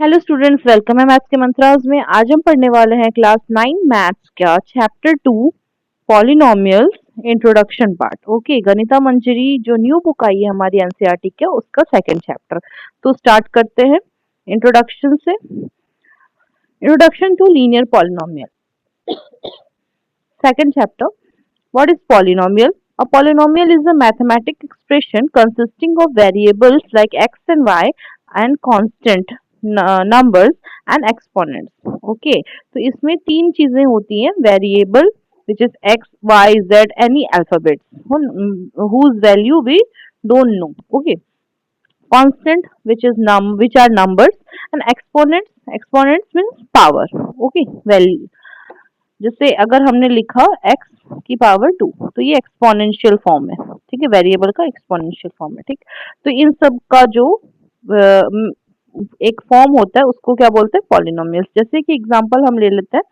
Hello students, welcome है maths के mantras में। आज हम पढ़ने वाले हैं क्लास 9 मैथ्स का chapter 2 polynomials introduction part. Okay, Ganita Manjari जो न्यू बुक आई है हमारी एनसीईआरटी के, उसका सेकंड चैप्टर। तो स्टार्ट करते हैं इंट्रोडक्शन से। Introduction to linear polynomial. Second chapter. What is polynomial? A polynomial is a mathematical expression consisting of variables like x and y and constant numbers and exponents. Okay, तो इसमें तीन चीजें होती हैं: variable which is x, y, z, any alphabets whose value we don't know. Okay, constant which are numbers, and exponents means power. Okay, value. जैसे अगर हमने लिखा x की पावर 2, तो ये एक्सपोनेंशियल फॉर्म है। ठीक है, वेरिएबल का एक्सपोनेंशियल फॉर्म है। ठीक, तो इन सब का जो एक फॉर्म होता है उसको क्या बोलते हैं? पॉलिनोमियल्स। जैसे कि एग्जांपल हम ले लेते हैं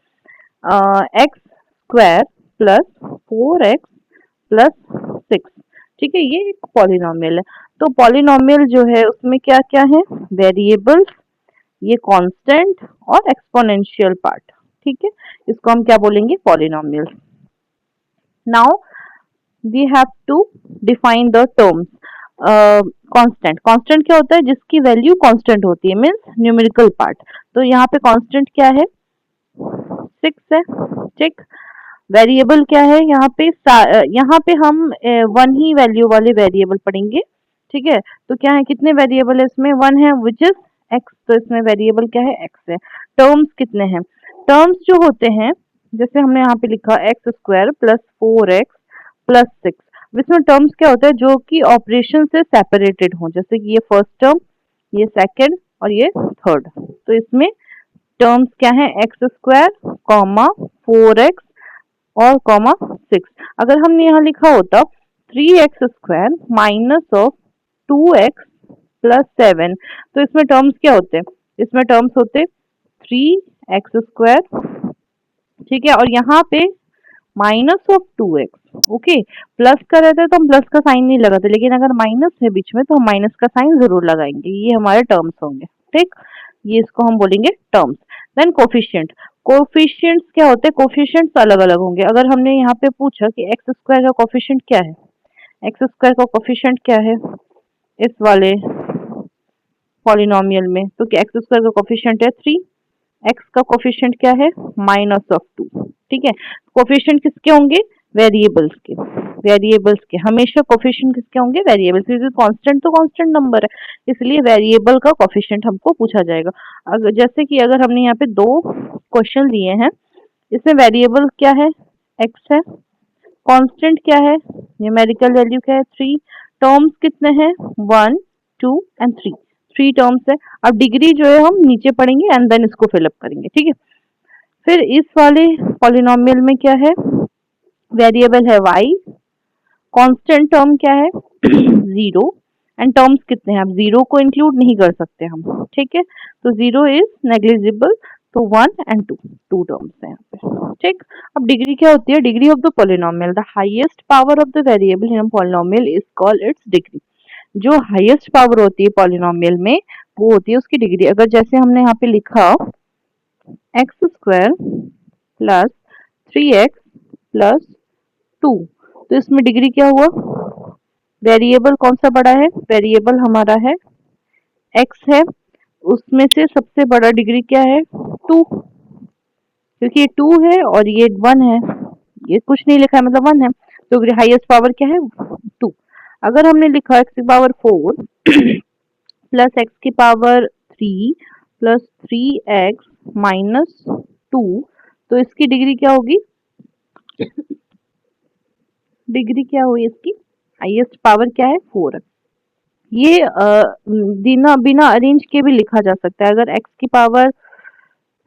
x square plus 4x plus 6। ठीक है, ये एक पॉलिनोमियल है। तो पॉलिनोमियल जो है उसमें क्या क्या है? वेरिएबल्स, ये कांस्टेंट और एक्सपोनेंशियल पार्ट। ठीक है, इसको हम क्या बोलेंगे? Polynomials. Now we have to define the terms. Constant, constant क्या होता है? जिसकी वैल्यू कांस्टेंट होती है, मींस न्यूमेरिकल पार्ट। तो यहाँ पे कांस्टेंट क्या है? 6 है। ठीक, वेरिएबल क्या है? यहाँ पे हम वन ही वैल्यू वाले वेरिएबल पढ़ेंगे। ठीक है, तो क्या है? कितने वेरिएबल है इसमें? वन है, विच इज एक्स। तो इसमें वेरिएबल क्या है? एक्स है। टर्म्स कितने हैं? टर्म्स जो होते हैं, जैसे हमने यहाँ पे लिखा x square plus 4x plus 6। इसमें टर्म्स क्या होता है? जो कि ऑपरेशन से सेपरेटेड हो, जैसे कि ये फर्स्ट टर्म, ये सेकंड और ये थर्ड। तो इसमें टर्म्स क्या है? एक्स स्क्वायर कॉमा 4x और कॉमा 6। अगर हमने यहाँ लिखा होता 3x square minus of 2x plus 7, तो इसमें टर्म्स क्या होते हैं? इसमें टर्म्स होते 3x स्क्वायर, ठीक है, और यहाँ पे minus of 2x। Okay, plus का रहता है तो हम प्लस का साइन नहीं लगाते, लेकिन अगर माइनस है बीच में तो हम माइनस का साइन जरूर लगाएंगे। ये हमारे टर्म्स होंगे। ठीक, ये इसको हम बोलेंगे टर्म्स। Then coefficient. कोफिशिएंट्स क्या होते हैं? कोफिशिएंट्स अलग अलग होंगे। अगर हमने यहाँ पे पूछा कि एक्स स्क्वायर का कोफिशिएंट क्या है, एक्स स्क्वायर का कोफिशिएंट क्या है इस वाले पॉलिनोमियल में, तो कि एक्स स्क्वायर का कोफिशिएंट है 3, एक्स का कोफिशिएंट क्या है? Minus of 2। ठीक है, कोफिशिएंट किसके होंगे? वेरिएबल्स के। वेरिएबल्स के हमेशा कोफिशिएंट किसके होंगे? वेरिएबल्स, क्योंकि कांस्टेंट तो कांस्टेंट नंबर है, इसलिए वेरिएबल का कोफिशिएंट हमको पूछा जाएगा। अगर जैसे कि अगर हमने यहाँ पे दो क्वेश्चन दिए हैं, इसमें वेरिएबल क्या है? एक्स है। कांस्टेंट क्या है? न्यूमेरिकल वैल्यू क्या है? 3। टर्म्स कितने हैं? 1 2 एंड 3। 3 टर्म्स है। अब डिग्री जो है हम नीचे पढ़ेंगे एंड देन इसको फिलअप करेंगे। ठीक है, फिर इस वाले पॉलिनोमियल में क्या है? वेरिएबल है y, कांस्टेंट टर्म क्या है? 0, एंड टर्म्स कितने हैं? अब जीरो को इंक्लूड नहीं कर सकते हम। ठीक है, तो जीरो इज नेग्लिजिबल, तो 1 एंड 2, टू टर्म्स है यहाँ पे। ठीक, अब डिग्री क्या होती है? Degree of the polynomial, the highest power of the variable in polynomial is called its degree. जो हाईएस्ट पावर होती है पॉलिनोमियल में, वो होती है उसकी डिग्री। अगर जैसे हमने यहाँ पे लिखा x square plus 3x plus 2, तो इसमें डिग्री क्या हुआ? वेरिएबल कौन सा बड़ा है? वेरिएबल हमारा है x है, उसमें से सबसे बड़ा डिग्री क्या है? 2, क्योंकि ये 2 है और ये 1 है, ये कुछ नहीं लिखा है मतलब 1 है, तो हाईएस्ट पावर क्या है? 2। अगर हमने लिखा x की पावर 4 प्लस x की पावर 3 प्लस 3x माइनस 2, तो इसकी डिग्री क्या होगी? डिग्री क्या हुई इसकी? हाईएस्ट पावर क्या है? 4। ये बिना बिना अरेंज के भी लिखा जा सकता है। अगर x की पावर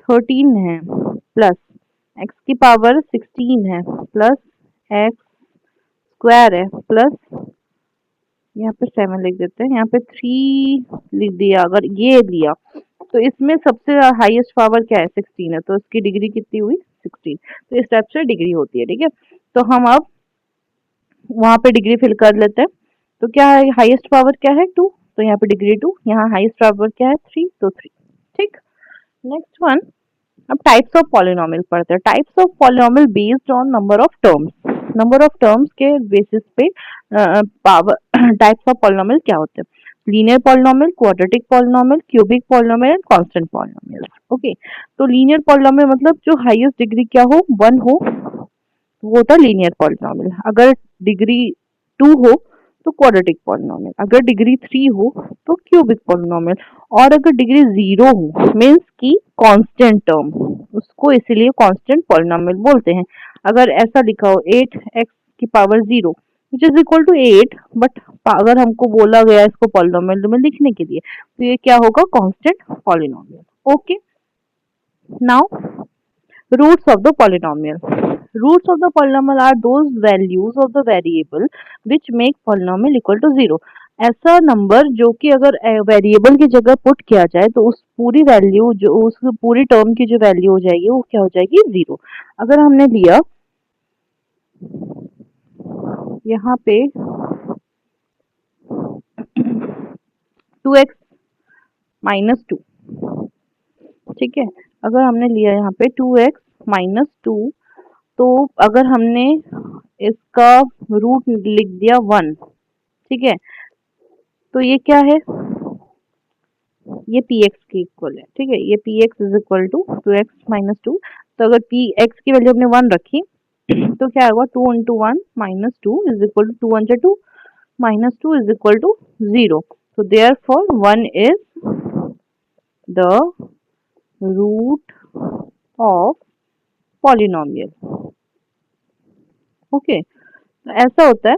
13 है प्लस x की पावर 16 है प्लस x स्क्वायर है प्लस, यहाँ पे 7 लिख देते हैं, यहाँ पे 3 लिख दिया, अगर ये लिया, तो इसमें सबसे हाईएस्ट पावर क्या है? 16 है, तो इसकी डिग्री कितनी हुई? 16। तो इस टाइप से डिग्री होती है। ठीक है, तो हम अब वहां पे डिग्री फिल कर लेते हैं। तो क्या है? हाईएस्ट पावर क्या है? 2, तो यहाँ पे डिग्री 2, यहाँ हाईएस्ट पावर क्या है? 3, तो 3। ठीक, नेक्स्ट वन, अब टाइप्स ऑफ पॉलिनोमियल पढ़ते हैं। Types of polynomial based on number of terms. Number of terms के बेसिस पे पावर टाइप्स ऑफ पॉलिनोमियल क्या होते हैं। Linear polynomial, quadratic polynomial, cubic polynomial and constant polynomial. Okay, तो linear polynomial मतलब जो हाईएस्ट डिग्री क्या हो, 1 हो, वो होता है लीनियर पॉलिनोमियल। अगर डिग्री 2 हो तो क्वाड्रेटिक पॉलिनोमियल, अगर डिग्री 3 हो तो क्यूबिक पॉलिनोमियल, और अगर डिग्री 0 हो मींस की कांस्टेंट टर्म, उसको इसीलिए कांस्टेंट पॉलिनोमियल बोलते हैं। अगर ऐसा लिखा हो 8x की power 0 which is equal to 8, but अगर हमको बोला गया इसको पॉलिनोमियल में लिखने के लिए तो ये क्या होगा, constant polynomial. Okay, now roots of the polynomial. Roots of the polynomial are those values of the variable which make polynomial equal to 0. ऐसा नंबर जो कि अगर वेरिएबल की जगह पुट किया जाए तो उस पूरी वैल्यू, जो उस पूरी टर्म की जो वैल्यू हो जाएगी वो क्या हो जाएगी, 0। अगर हमने लिया यहाँ पे 2x माइनस 2, ठीक है, अगर हमने लिया यहाँ पे 2x माइनस 2, तो अगर हमने इसका रूट लिख दिया 1, ठीक है, तो ये क्या है, ये px के इक्वल है। ठीक है, ये px is equal to 2x minus 2। तो अगर px की वैल्यू हमने 1 रखी तो क्या होगा, 2 into 1 minus 2 is equal to 2 one 2 minus 2 is equal to 0। so therefore 1 is the root of polynomial। Okay, तो ऐसा होता है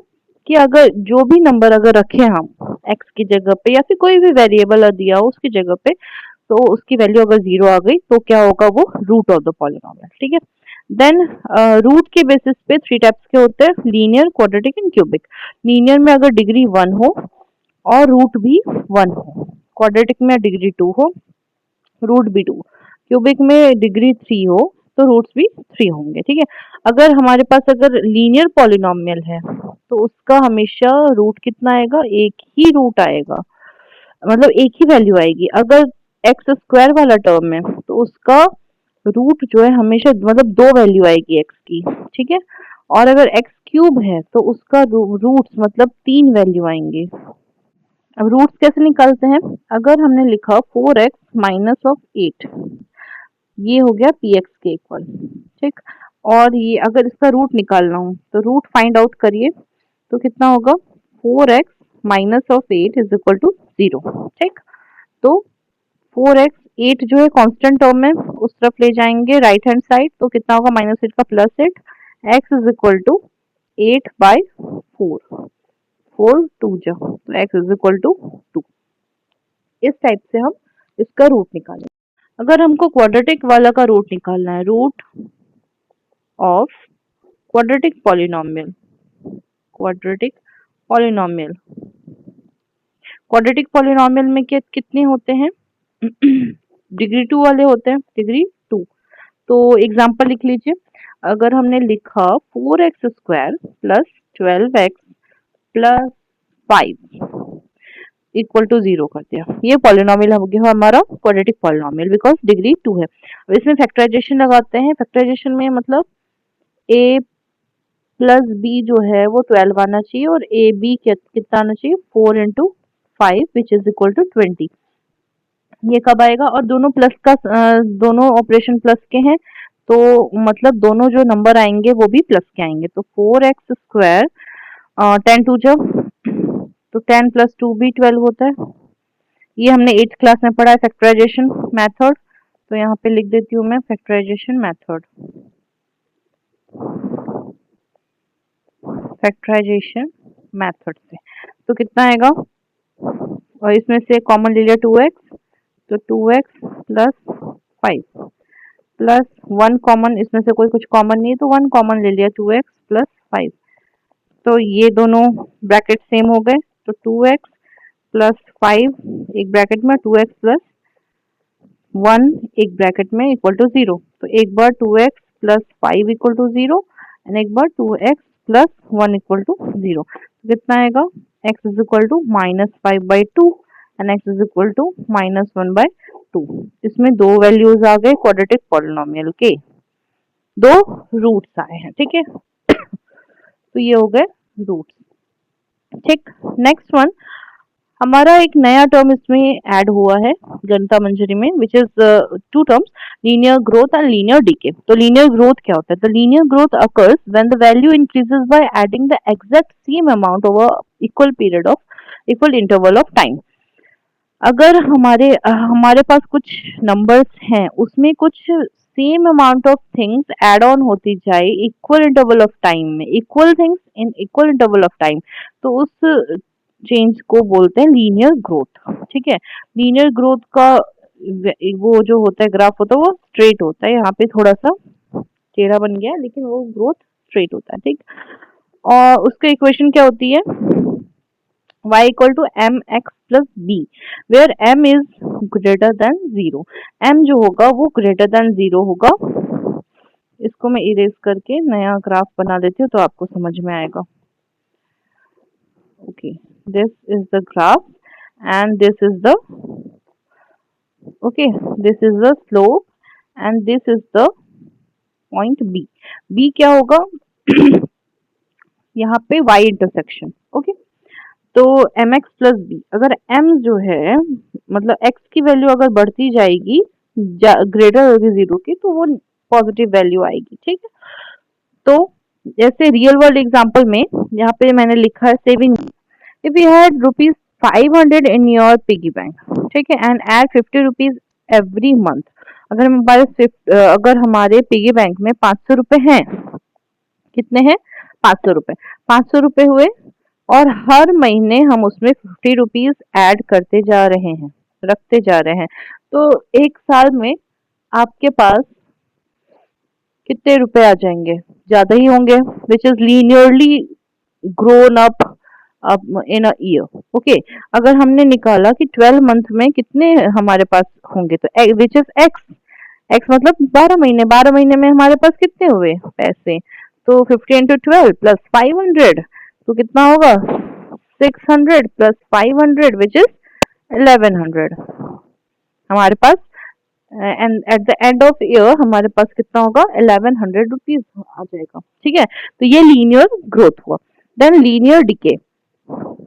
कि अगर जो भी नंबर अगर रखे हम x की जगह पे या फिर कोई भी वेरिएबल दिया हो उसकी जगह पे, तो उसकी वैल्यू अगर 0 आ गई तो क्या होगा, वो रूट ऑफ द पॉलिनोमियल। ठीक है, देन रूट के बेसिस पे 3 टाइप्स के होते हैं, linear, quadratic and cubic. Linear में अगर डिग्री 1 हो और रूट भी 1 हो, क्वाड्रेटिक में डिग्री 2 हो, रूट भी 2, क्यूबिक में डिग्री 3 हो तो रूट्स भी 3 होंगे। ठीक है, अगर हमारे पास अगर लीनियर पॉलिनोमियल है तो उसका हमेशा रूट कितना आएगा, एक ही रूट आएगा, मतलब एक ही वैल्यू आएगी। अगर एक्स स्क्वायर वाला टर्म है तो उसका रूट जो है हमेशा मतलब 2 वैल्यू आएगी एक्स की। ठीक है, और अगर एक्स क्यूब है तो उसका रूट्स मतलब 3 वैल्यू आएंगे। अब रूट्स कैसे निकालते हैं, अगर हमने लिखा 4x माइनस ऑफ 8, ये हो गया पी एक्स के इक्वल। ठीक, और ये अगर इसका रूट निकालना हो तो रूट फाइंड आउट करिए, तो कितना होगा, 4x minus of 8 is equal to 0। ठीक, तो 4x 8 जो है कांस्टेंट टर्म है, उस तरफ ले जाएंगे राइट हैंड साइड, तो कितना होगा, माइनस 8 का plus 8, x is equal to 8 by 4, 4 2 जा, तो x इज इक्वल टू 2। इस टाइप से हम इसका रूट निकालें। अगर हमको क्वाड्रेटिक वाला का रूट निकालना है, root of quadratic polynomial, quadratic polynomial, quadratic polynomial में कितने होते हैं डिग्री 2 वाले होते हैं, डिग्री 2। तो एग्जांपल लिख लीजिए, अगर हमने लिखा 4x square plus 12x plus 5 equal to 0 कर दिया, ये पॉलिनोमियल हो गया हमारा क्वाड्रेटिक पॉलिनोमियल बिकॉज डिग्री 2 है। अब इसमें फैक्टराइजेशन लगाते हैं, फैक्टराइजेशन में मतलब a प्लस बी जो है वो 12 आना चाहिए और ए बी कितना आना चाहिए, 4 into 5 which is equal to 20। ये कब आएगा, और दोनों प्लस का दोनों ऑपरेशन प्लस के हैं, तो मतलब दोनों जो नंबर आएंगे वो भी प्लस के आएंगे। तो 4x स्क्वायर 10 टू जब, तो 10 प्लस 2 भी 12 होता है। ये हमने 8th क्लास में पढ़ा है फैक्टराइजेशन मेथड, तो यहाँ पे लिख देती हूँ मैं फैक्टराइजेशन मेथड, फैक्टराइजेशन मेथड से। तो कितना आएगा, और इसमें से कॉमन ले लिया 2x, तो 2x प्लस 5 प्लस 1 कॉमन, इसमें से कोई कुछ कॉमन नहीं है तो 1 कॉमन ले लिया, 2x प्लस 5। तो ये दोनों ब्रैकेट सेम हो गए, तो 2x प्लस 5 एक ब्रैकेट में, 2x प्लस 1 एक ब्रैकेट में इक्वल टू 0। तो एक बार 2x plus 5 equal to 0 and एक बार 2x प्लस 1 इक्वल टू 0। तो कितना आएगा, x is equal to minus 5 by 2 and x is equal to minus 1 by 2। इसमें दो वैल्यूज आ गए क्वाड्रेटिक पॉलिनोमियल के, दो रूट्स आए हैं, ठीक है। तो ये हो गए रूट्स, ठीक। नेक्स्ट वन, हमारा एक नया टर्म इसमें ऐड हुआ है गणिता मंजरी में, which is two terms, linear growth and linear decay. तो लीनियर ग्रोथ क्या होता है? The linear growth occurs when the value increases by adding the exact same amount over equal period of equal interval of time. अगर हमारे पास कुछ numbers हैं, उसमें कुछ same amount of things add on होती जाए इक्वल इंटरवल ऑफ टाइम में, equal things in equal interval of time, तो उस चेंज को बोलते हैं लीनियर ग्रोथ, ठीक है। लीनियर ग्रोथ का वो जो होता है ग्राफ होता है वो स्ट्रेट होता है, यहाँ पे थोड़ा सा टेढ़ा बन गया लेकिन वो ग्रोथ स्ट्रेट होता है, ठीक। और उसका इक्वेशन क्या होती है? y equal to mx plus b, where m is greater than 0। m जो होगा वो greater than 0 होगा। इसको मैं इरेज करके नया ग्राफ बना देती हूँ तो आपको समझ में आएगा। okay, this is the graph and this is the this is the slope and this is the point b। b क्या होगा? यहाँ पे y इंटरसेक्शन, ओके। तो mx प्लस बी, अगर m जो है मतलब x की वैल्यू अगर बढ़ती जाएगी ग्रेटर होगी 0 की, तो वो पॉजिटिव वैल्यू आएगी, ठीक है। तो जैसे रियल वर्ल्ड एग्जांपल में यहाँ पे मैंने लिखा है saving, if you had rupees 500 in your piggy bank, ठीक है, and add 50 rupees every month. अगर हमारे पिगी बैंक में 500 रुपए हैं, कितने हैं? 500 रुपए, 500 रुपए हुए और हर महीने हम उसमें 50 रुपीज ऐड करते जा रहे हैं, रखते जा रहे हैं, तो एक साल में आपके पास कितने रुपए आ जाएंगे? ज्यादा ही होंगे, which is linearly grown up in a year, okay. अगर हमने निकाला कि 12 मंथ में कितने हमारे पास होंगे, तो विच इज एक्स, एक्स मतलब 12 महीने, 12 महीने में हमारे पास कितने हुए पैसे? तो 50 इंटू 12 प्लस 500, तो कितना होगा? 600 प्लस 500 विच इज 1100 हमारे पास। And at the end of year हमारे पास कितना होगा? 1100 रुपीज आ जाएगा, ठीक है। तो ये लीनियर ग्रोथ हुआ। Then linear decay,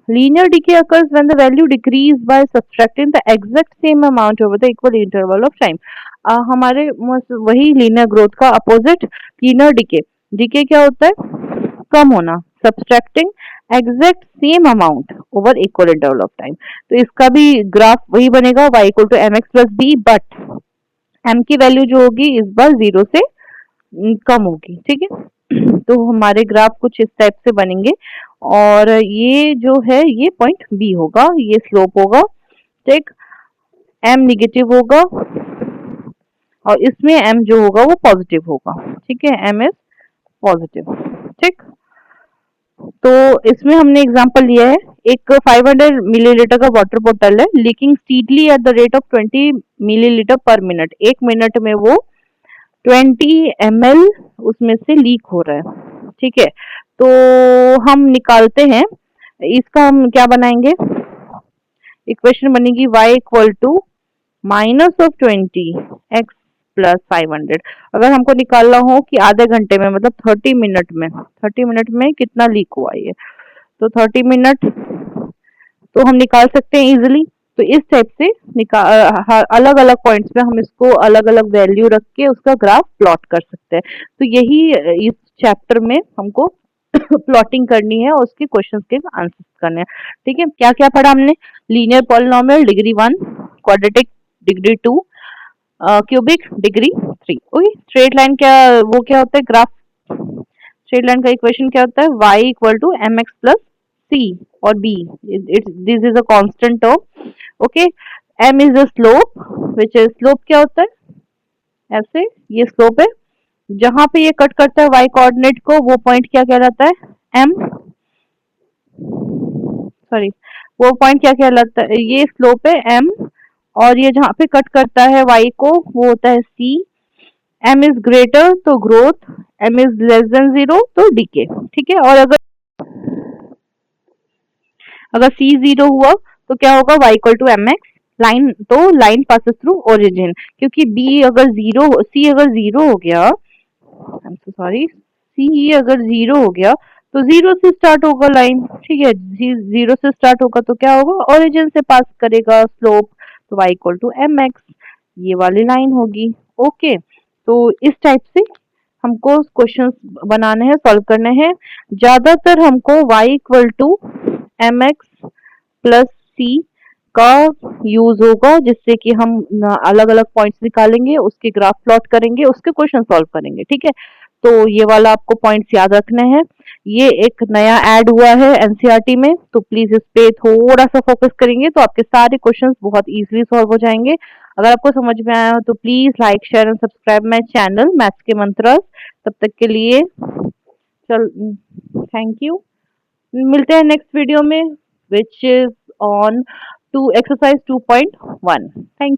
linear decay occurs when the value decrease by subtracting the exact same amount over the equal interval of time। हमारे वही linear growth का opposite linear decay। decay क्या होता है? कम होना, subtracting exact same amount over equal interval of time। तो इसका भी ग्राफ वही बनेगा, y equal to mx plus b, but m की वैल्यू जो होगी इस बार 0 से कम होगी, ठीक है। तो हमारे ग्राफ कुछ इस टाइप से बनेंगे और ये जो है ये पॉइंट बी होगा, ये स्लोप होगा, ठीक। एम निगेटिव होगा और इसमें एम जो होगा वो पॉजिटिव होगा, ठीक है, एम इज पॉजिटिव, ठीक। तो इसमें हमने एग्जांपल लिया है, एक 500 मिलीलीटर का वाटर बोतल है, leaking steadily at the rate of 20 millilitre पर मिनट। एक मिनट में वो 20 ml उसमें से लीक हो रहा है, ठीक है। तो हम निकालते हैं, इसका हम क्या बनाएंगे? इक्वेशन बनेगी y equal to minus of 20 x plus 500। अगर हमको निकालना हो कि आधे घंटे में मतलब 30 मिनट में कितना लीक हुआ है, तो 30 मिनट तो हम निकाल सकते हैं इजिली। तो इस टाइप से अलग अलग पॉइंट्स पे हम इसको अलग अलग वैल्यू रख के उसका ग्राफ प्लॉट कर सकते हैं। तो यही इस चैप्टर में हमको प्लॉटिंग करनी है और उसके क्वेश्चंस के आंसर करने हैं, ठीक है। क्या क्या पढ़ा हमने? Linear polynomial degree 1, quadratic degree 2, cubic degree 3। Okay, straight line क्या वो क्या होता है? ग्राफ स्ट्रेट लाइन का इक्वेशन क्या होता है? y equal to M x plus c और b, this is a constant term, okay. m is the slope, which is slope क्या होता है? ऐसे ये स्लोप है, जहां पे ये कट करता है y कोऑर्डिनेट को वो पॉइंट क्या कहलाता है? m, सॉरी वो पॉइंट क्या कहलाता है? ये स्लोप है m, और ये जहां पे कट करता है y को वो होता है c। m इज ग्रेटर तो growth, m is less than 0 तो डीके, ठीक है। और अगर c 0 हुआ तो क्या होगा? y equal to M X line, तो लाइन पासेस थ्रू ओरिजिन, क्योंकि बी अगर जीरो, सी अगर जीरो हो गया, आई एम सो सॉरी, सी अगर जीरो हो गया तो जीरो से स्टार्ट होगा लाइन, ठीक है, जीरो से स्टार्ट होगा तो क्या होगा, ओरिजिन से पास करेगा स्लोप, तो y equal to M X, ये वाली लाइन होगी। ओके, तो इस टाइप से हमको क्वेश्चंस बनाने हैं, सॉल्व करने हैं। ज्यादातर हमको y equal to M x plus c का यूज होगा, जिससे कि हम अलग अलग पॉइंट्स निकालेंगे, उसके ग्राफ प्लॉट करेंगे, उसके क्वेश्चन सॉल्व करेंगे, ठीक है। तो ये वाला आपको पॉइंट्स याद रखने हैं। ये एक नया ऐड हुआ है एनसीईआरटी में, तो प्लीज इस पे थोड़ा सा फोकस करेंगे तो आपके सारे क्वेश्चंस बहुत इजीली सॉल्व हो जाएंगे। अगर आपको समझ में आया हो तो please like share and subscribe my channel maths के मंत्रस। तब तक के लिए चल, थैंक यू। मिलते हैं नेक्स्ट वीडियो में, which is on to exercise 2.1। Thank you.